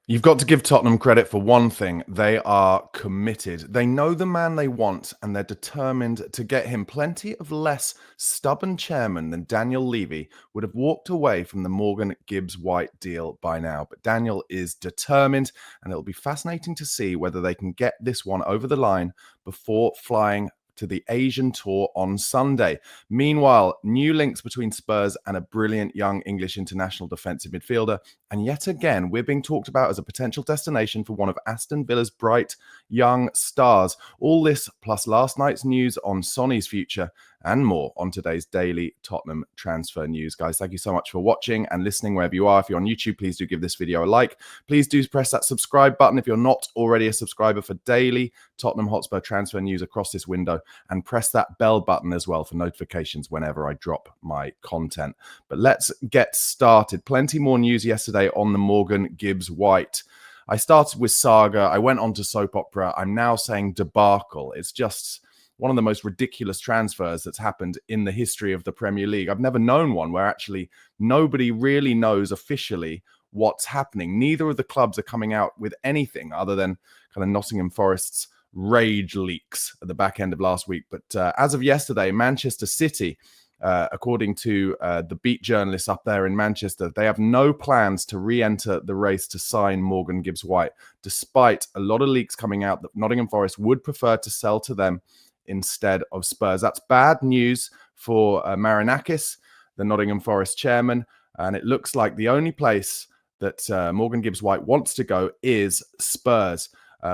You've got to give Tottenham credit for one thing. They are committed. They know the man they want and they're determined to get him. Plenty of less stubborn chairman than Daniel Levy would have walked away from the Morgan Gibbs-White deal by now. But Daniel is determined, and it'll be fascinating to see whether they can get this one over the line before flying to the Asian tour on Sunday. Meanwhile, new links between Spurs and a brilliant young English international defensive midfielder. And yet again, we're being talked about as a potential destination for one of Aston Villa's bright young stars. All this plus last night's news on Sonny's future and more on today's daily Tottenham transfer news. Guys, thank you so much for watching and listening wherever you are. If you're on YouTube, please do give this video a like. Please do press that subscribe button if you're not already a subscriber for daily Tottenham Hotspur transfer news across this window, and press that bell button as well for notifications whenever I drop my content. But let's get started. Plenty more news yesterday on the Morgan Gibbs-White. I started with saga. I went on to soap opera. I'm now saying debacle. It's just one of the most ridiculous transfers that's happened in the history of the Premier League. I've never known one where actually nobody really knows officially what's happening. Neither of the clubs are coming out with anything other than kind of Nottingham Forest's rage leaks at the back end of last week. But as of yesterday, Manchester City, according to the beat journalists up there in Manchester, they have no plans to re-enter the race to sign Morgan Gibbs-White, despite a lot of leaks coming out that Nottingham Forest would prefer to sell to them instead of Spurs. That's bad news for Marinakis, the Nottingham Forest chairman, and it looks like the only place that Morgan Gibbs-White wants to go is Spurs.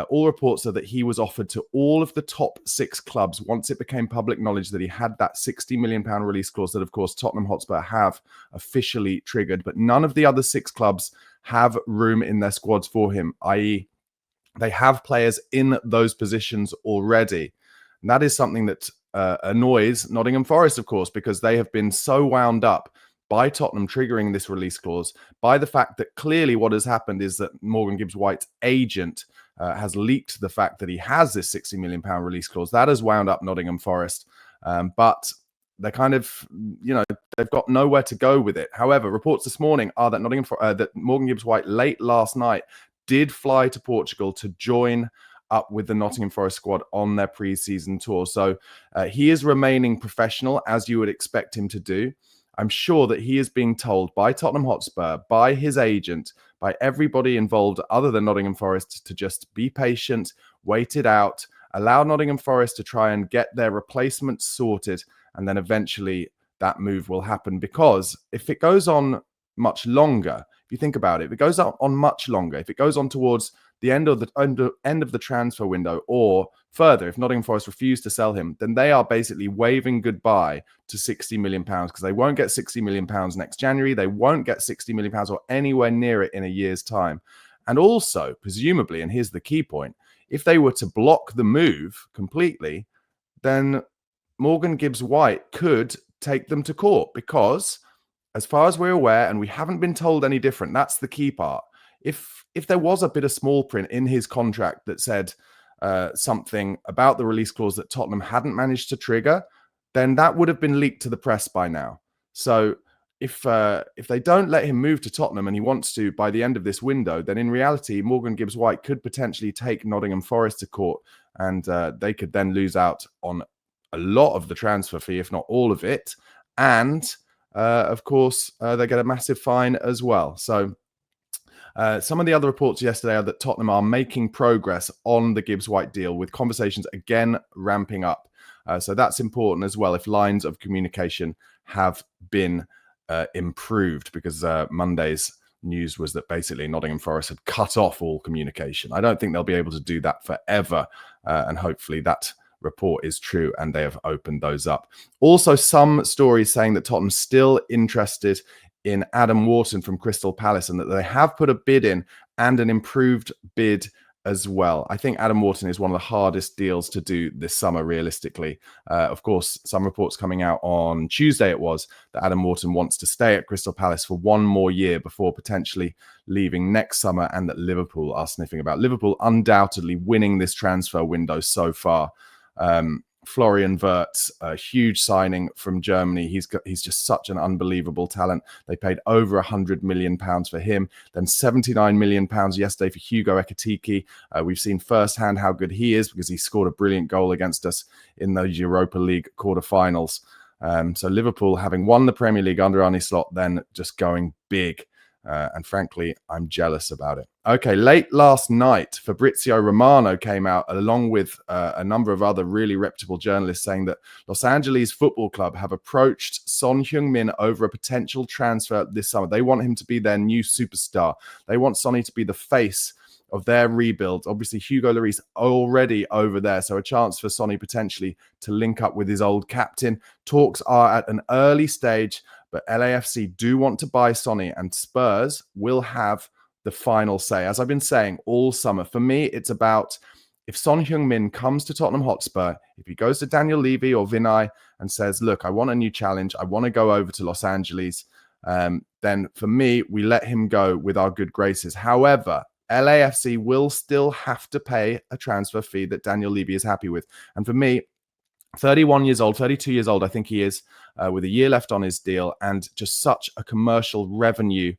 All reports are that he was offered to all of the top 6 clubs once it became public knowledge that he had that £60 million release clause that, of course, Tottenham Hotspur have officially triggered. But none of the other 6 clubs have room in their squads for him, i.e. they have players in those positions already. And that is something that annoys Nottingham Forest, of course, because they have been so wound up by Tottenham triggering this release clause, by the fact that clearly what has happened is that Morgan Gibbs-White's agent has leaked the fact that he has this £60 million release clause. That has wound up Nottingham Forest, but they're kind of, they've got nowhere to go with it. However, reports this morning are that that Morgan Gibbs-White late last night did fly to Portugal to join up with the Nottingham Forest squad on their pre-season tour. So he is remaining professional, as you would expect him to do. I'm sure that he is being told by Tottenham Hotspur, by his agent, by everybody involved other than Nottingham Forest to just be patient, wait it out, allow Nottingham Forest to try and get their replacements sorted, and then eventually that move will happen. Because if it goes on much longer, if you think about it, if it goes on much longer, if it goes on towards the end of the transfer window, or further, if Nottingham Forest refuse to sell him, then they are basically waving goodbye to £60 million, because they won't get £60 million next January. They won't get £60 million or anywhere near it in a year's time. And also, presumably, and here's the key point, if they were to block the move completely, then Morgan Gibbs-White could take them to court, because as far as we're aware, and we haven't been told any different, that's the key part. If there was a bit of small print in his contract that said something about the release clause that Tottenham hadn't managed to trigger, then that would have been leaked to the press by now. So if they don't let him move to Tottenham and he wants to by the end of this window, then in reality, Morgan Gibbs-White could potentially take Nottingham Forest to court, and they could then lose out on a lot of the transfer fee, if not all of it. And of course, they get a massive fine as well. So some of the other reports yesterday are that Tottenham are making progress on the Gibbs-White deal, with conversations again ramping up. So that's important as well, if lines of communication have been improved, because Monday's news was that basically Nottingham Forest had cut off all communication. I don't think they'll be able to do that forever, and hopefully that report is true and they have opened those up. Also, some stories saying that Tottenham's still interested in Adam Wharton from Crystal Palace, and that they have put a bid in, and an improved bid as well. I think Adam Wharton is one of the hardest deals to do this summer, realistically. Of course, some reports coming out on Tuesday, it was, that Adam Wharton wants to stay at Crystal Palace for one more year before potentially leaving next summer, and that Liverpool are sniffing about. Liverpool undoubtedly winning this transfer window so far. Florian Wirtz, a huge signing from Germany. He's just such an unbelievable talent. They paid over £100 million for him. Then £79 million yesterday for Hugo Ekitike. We've seen firsthand how good he is because he scored a brilliant goal against us in those Europa League quarterfinals. So Liverpool, having won the Premier League under Arne Slot, then just going big. And frankly, I'm jealous about it. Okay, late last night, Fabrizio Romano came out along with a number of other really reputable journalists saying that Los Angeles Football Club have approached Son Heung-min over a potential transfer this summer. They want him to be their new superstar. They want Sonny to be the face of their rebuild. Obviously, Hugo Lloris already over there, so a chance for Sonny potentially to link up with his old captain. Talks are at an early stage, but LAFC do want to buy Sonny, and Spurs will have the final say. As I've been saying all summer, for me, it's about if Son Heung-min comes to Tottenham Hotspur, if he goes to Daniel Levy or Vinay and says, look, I want a new challenge, I want to go over to Los Angeles, then for me, we let him go with our good graces. However, LAFC will still have to pay a transfer fee that Daniel Levy is happy with. And for me, 31 years old, 32 years old, I think he is, with a year left on his deal, and just such a commercial revenue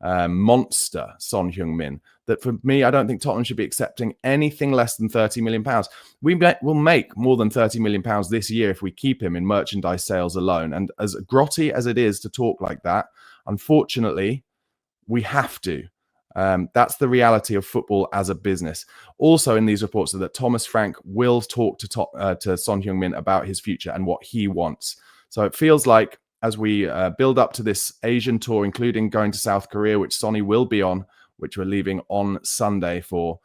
monster, Son Heung-min, that for me, I don't think Tottenham should be accepting anything less than £30 million. We'll make more than £30 million this year if we keep him in merchandise sales alone. And as grotty as it is to talk like that, unfortunately, we have to. That's the reality of football as a business. Also in these reports are that Thomas Frank will talk to Son Heung-min about his future and what he wants. So it feels like as we build up to this Asian tour, including going to South Korea, which Sonny will be on, which we're leaving on Sunday for,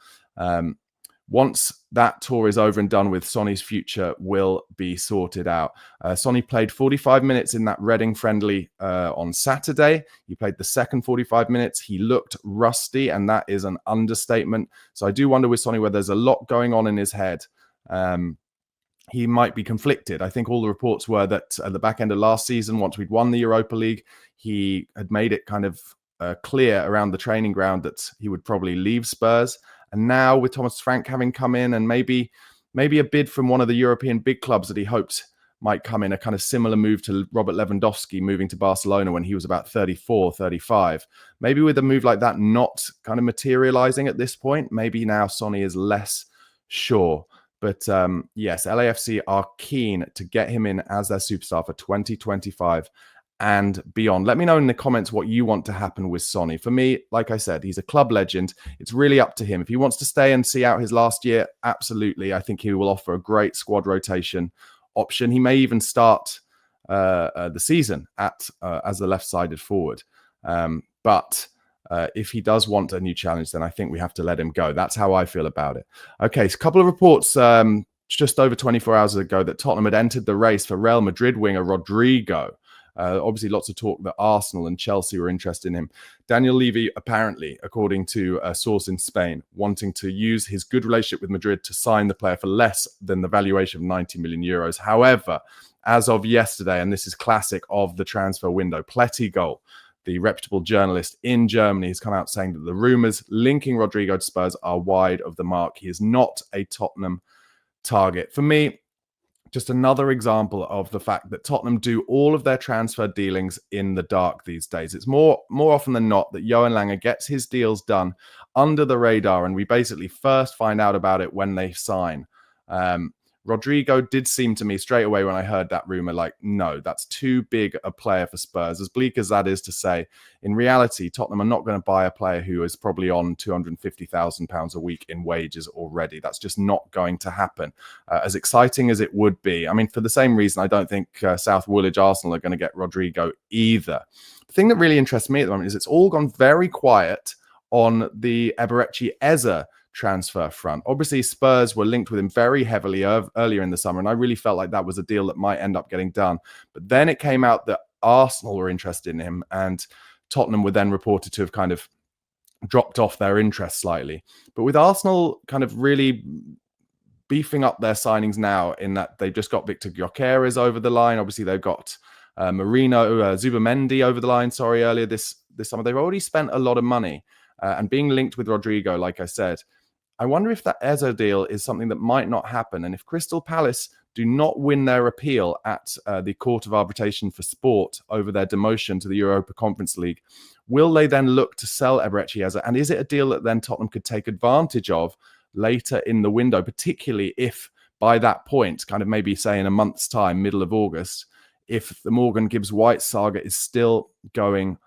once that tour is over and done with, Sonny's future will be sorted out. Sonny played 45 minutes in that Reading friendly on Saturday. He played the second 45 minutes. He looked rusty, and that is an understatement. So I do wonder with Sonny whether there's a lot going on in his head. He might be conflicted. I think all the reports were that at the back end of last season, once we'd won the Europa League, he had made it kind of clear around the training ground that he would probably leave Spurs. And now with Thomas Frank having come in and maybe a bid from one of the European big clubs that he hoped might come in, a kind of similar move to Robert Lewandowski moving to Barcelona when he was about 34, 35. Maybe with a move like that not kind of materializing at this point, maybe now Sonny is less sure. But yes, LAFC are keen to get him in as their superstar for 2025 and beyond. Let me know in the comments what you want to happen with Sonny. For me, like I said, he's a club legend. It's really up to him. If he wants to stay and see out his last year, absolutely. I think he will offer a great squad rotation option. He may even start the season as the left-sided forward. But if he does want a new challenge, then I think we have to let him go. That's how I feel about it. Okay, so a couple of reports just over 24 hours ago that Tottenham had entered the race for Real Madrid winger Rodrigo. Obviously, lots of talk that Arsenal and Chelsea were interested in him. Daniel Levy, apparently, according to a source in Spain, wanting to use his good relationship with Madrid to sign the player for less than the valuation of 90 million euros. However, as of yesterday, and this is classic of the transfer window, Plettigol, the reputable journalist in Germany, has come out saying that the rumours linking Rodrigo to Spurs are wide of the mark. He is not a Tottenham target. For me, just another example of the fact that Tottenham do all of their transfer dealings in the dark these days. It's more often than not that Johan Lange gets his deals done under the radar, and we basically first find out about it when they sign. Rodrigo did seem to me straight away when I heard that rumor, like, no, that's too big a player for Spurs. As bleak as that is to say, in reality, Tottenham are not going to buy a player who is probably on £250,000 a week in wages already. That's just not going to happen. As exciting as it would be. I mean, for the same reason, I don't think South Woolwich Arsenal are going to get Rodrigo either. The thing that really interests me at the moment is it's all gone very quiet on the Eberechi Eze transfer front. Obviously, Spurs were linked with him very heavily earlier in the summer, and I really felt like that was a deal that might end up getting done. But then it came out that Arsenal were interested in him, and Tottenham were then reported to have kind of dropped off their interest slightly. But with Arsenal kind of really beefing up their signings now, in that they've just got Victor Gyökeres over the line. Obviously, they've got Zubamendi over the line, earlier this summer. They've already spent a lot of money. And being linked with Rodrigo, like I said, I wonder if that Eze deal is something that might not happen. And if Crystal Palace do not win their appeal at the Court of Arbitration for Sport over their demotion to the Europa Conference League, will they then look to sell Eberechi Eze? And is it a deal that then Tottenham could take advantage of later in the window, particularly if by that point, kind of maybe say in a month's time, middle of August, if the Morgan Gibbs-White saga is still going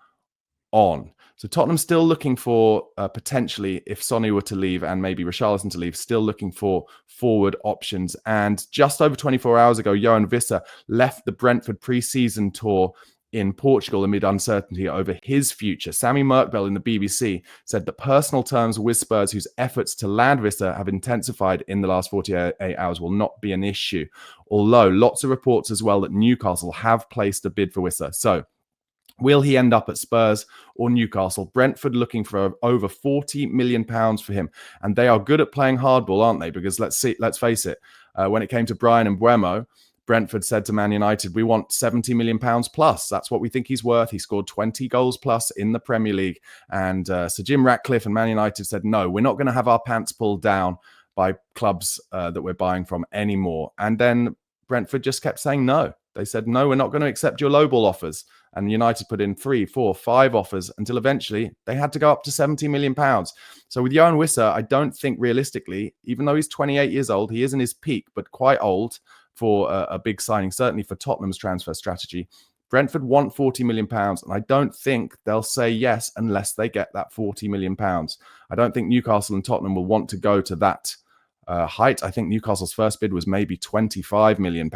on? So Tottenham still looking for potentially, if Sonny were to leave and maybe Richarlison to leave, still looking for forward options. And just over 24 hours ago, Yoan Wissa left the Brentford pre-season tour in Portugal amid uncertainty over his future. Sammy Merkbell in the BBC said that personal terms with Spurs, whose efforts to land Wissa have intensified in the last 48 hours, will not be an issue. Although lots of reports as well that Newcastle have placed a bid for Wissa. So will he end up at Spurs or Newcastle? Brentford looking for over £40 million for him. And they are good at playing hardball, aren't they? Because let's face it, when it came to Bryan Mbeumo, Brentford said to Man United, we want £70 million plus. That's what we think he's worth. He scored 20 goals plus in the Premier League. And Sir Jim Ratcliffe and Man United said, no, we're not going to have our pants pulled down by clubs that we're buying from anymore. And then Brentford just kept saying no. They said, no, we're not going to accept your lowball offers. And United put in 3, 4, 5 offers until eventually they had to go up to £70 million. So with Yoan Wissa, I don't think realistically, even though he's 28 years old, he is in his peak, but quite old for a big signing, certainly for Tottenham's transfer strategy. Brentford want £40 million, and I don't think they'll say yes unless they get that £40 million. I don't think Newcastle and Tottenham will want to go to that height. I think Newcastle's first bid was maybe £25 million.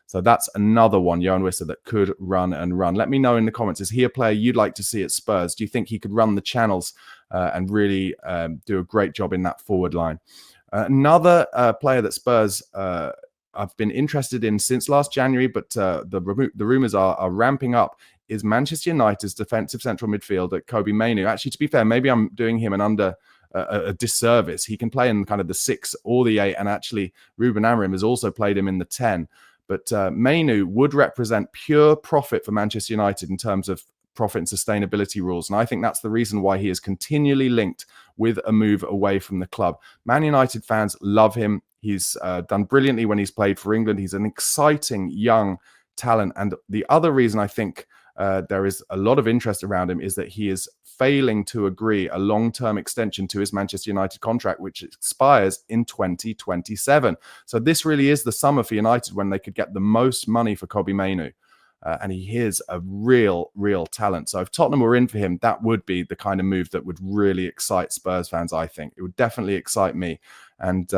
So that's another one, Yoan Wissa, that could run and run. Let me know in the comments, is he a player you'd like to see at Spurs? Do you think he could run the channels and really do a great job in that forward line? Another player that Spurs I've been interested in since last January, but the rumours are ramping up, is Manchester United's defensive central midfielder, Kobbie Mainoo. Actually, to be fair, maybe I'm doing him a disservice. He can play in kind of the 6 or the 8, and actually Ruben Amorim has also played him in the 10. But Mainoo would represent pure profit for Manchester United in terms of profit and sustainability rules. And I think that's the reason why he is continually linked with a move away from the club. Man United fans love him. He's done brilliantly when he's played for England. He's an exciting young talent. And the other reason I think there is a lot of interest around him is that he is failing to agree a long-term extension to his Manchester United contract, which expires in 2027. So this really is the summer for United when they could get the most money for Kobbie Mainoo. And he is a real talent. So if Tottenham were in for him, that would be the kind of move that would really excite Spurs fans, I think. It would definitely excite me. And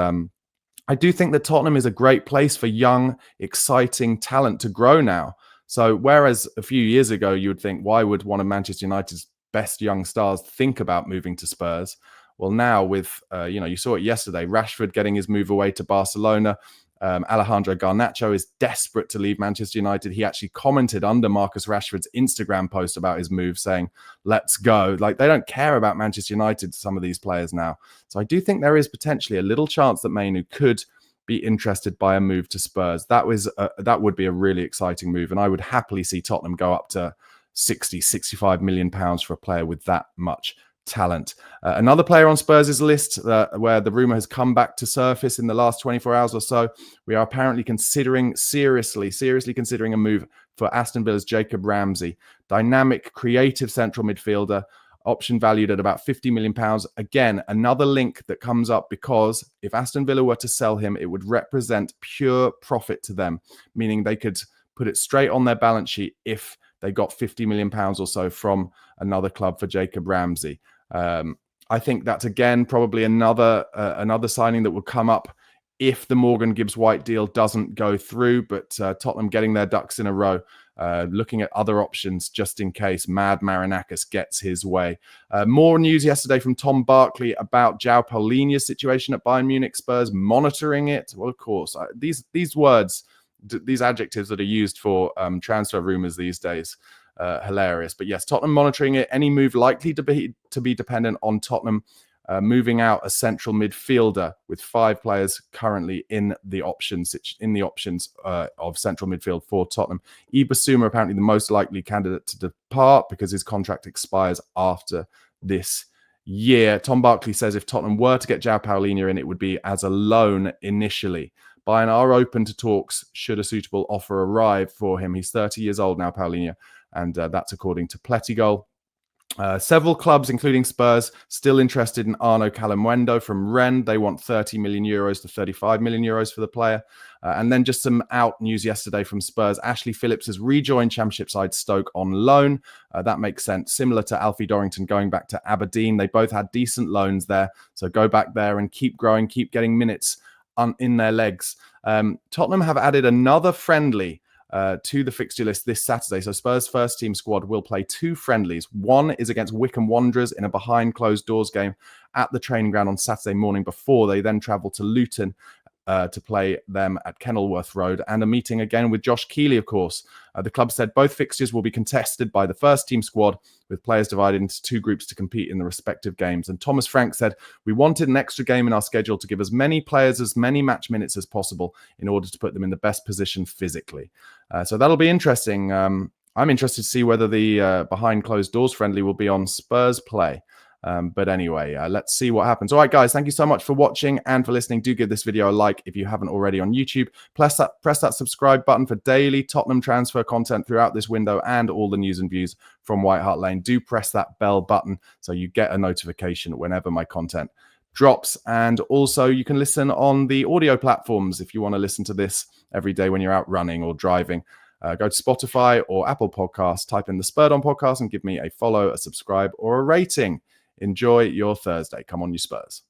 I do think that Tottenham is a great place for young, exciting talent to grow now. So whereas a few years ago, you would think, why would one of Manchester United's best young stars think about moving to Spurs? Well, now with, you saw it yesterday, Rashford getting his move away to Barcelona. Alejandro Garnacho is desperate to leave Manchester United. He actually commented under Marcus Rashford's Instagram post about his move saying, let's go. Like, they don't care about Manchester United, some of these players now. So I do think there is potentially a little chance that Mainoo could be interested by a move to Spurs. That would be a really exciting move. And I would happily see Tottenham go up to 60, 65 million pounds for a player with that much talent. Another player on Spurs' list where the rumour has come back to surface in the last 24 hours or so, we are apparently seriously considering a move for Aston Villa's Jacob Ramsey. Dynamic, creative central midfielder, option valued at about £50 million. Again, another link that comes up because if Aston Villa were to sell him, it would represent pure profit to them, meaning they could put it straight on their balance sheet if they got £50 million or so from another club for Jacob Ramsey. I think that's, again, probably another signing that would come up if the Morgan Gibbs-White deal doesn't go through, but Tottenham getting their ducks in a row, looking at other options just in case Mad Marinakis gets his way. More news yesterday from Tom Barkley about João Paulinho's situation at Bayern Munich. Spurs monitoring it. Well, of course, these words, these adjectives that are used for transfer rumours these days, hilarious. But yes, Tottenham monitoring it. Any move likely to be dependent on Tottenham moving out a central midfielder, with 5 players currently in the options of central midfield for Tottenham. Ibasuma apparently the most likely candidate to depart because his contract expires after this year. Tom Barkley says if Tottenham were to get João Paulinho in, it would be as a loan initially. Bayern are open to talks should a suitable offer arrive for him. He's 30 years old now, Paulinho, and that's according to Plettigol. Several clubs, including Spurs, still interested in Arno Calamuendo from Rennes. They want 30 million euros to 35 million euros for the player. And then just some out news yesterday from Spurs. Ashley Phillips has rejoined Championship side Stoke on loan. That makes sense. Similar to Alfie Dorrington going back to Aberdeen. They both had decent loans there. So go back there and keep growing, keep getting minutes in their legs. Tottenham have added another friendly to the fixture list this Saturday. So Spurs' first team squad will play 2 friendlies. One is against Wycombe Wanderers in a behind closed doors game at the training ground on Saturday morning before they then travel to Luton to play them at Kenilworth Road, and a meeting again with Josh Keeley, of course. The club said both fixtures will be contested by the first team squad, with players divided into 2 groups to compete in the respective games. And Thomas Frank said, "We wanted an extra game in our schedule to give as many players as many match minutes as possible in order to put them in the best position physically." So that'll be interesting. I'm interested to see whether the behind closed doors friendly will be on Spurs play. But anyway, let's see what happens. All right, guys, thank you so much for watching and for listening. Do give this video a like if you haven't already on YouTube. Press that subscribe button for daily Tottenham transfer content throughout this window and all the news and views from White Hart Lane. Do press that bell button so you get a notification whenever my content drops. And also you can listen on the audio platforms if you want to listen to this every day when you're out running or driving. Go to Spotify or Apple Podcasts, type in the Spurred On podcast and give me a follow, a subscribe, or a rating. Enjoy your Thursday. Come on, you Spurs.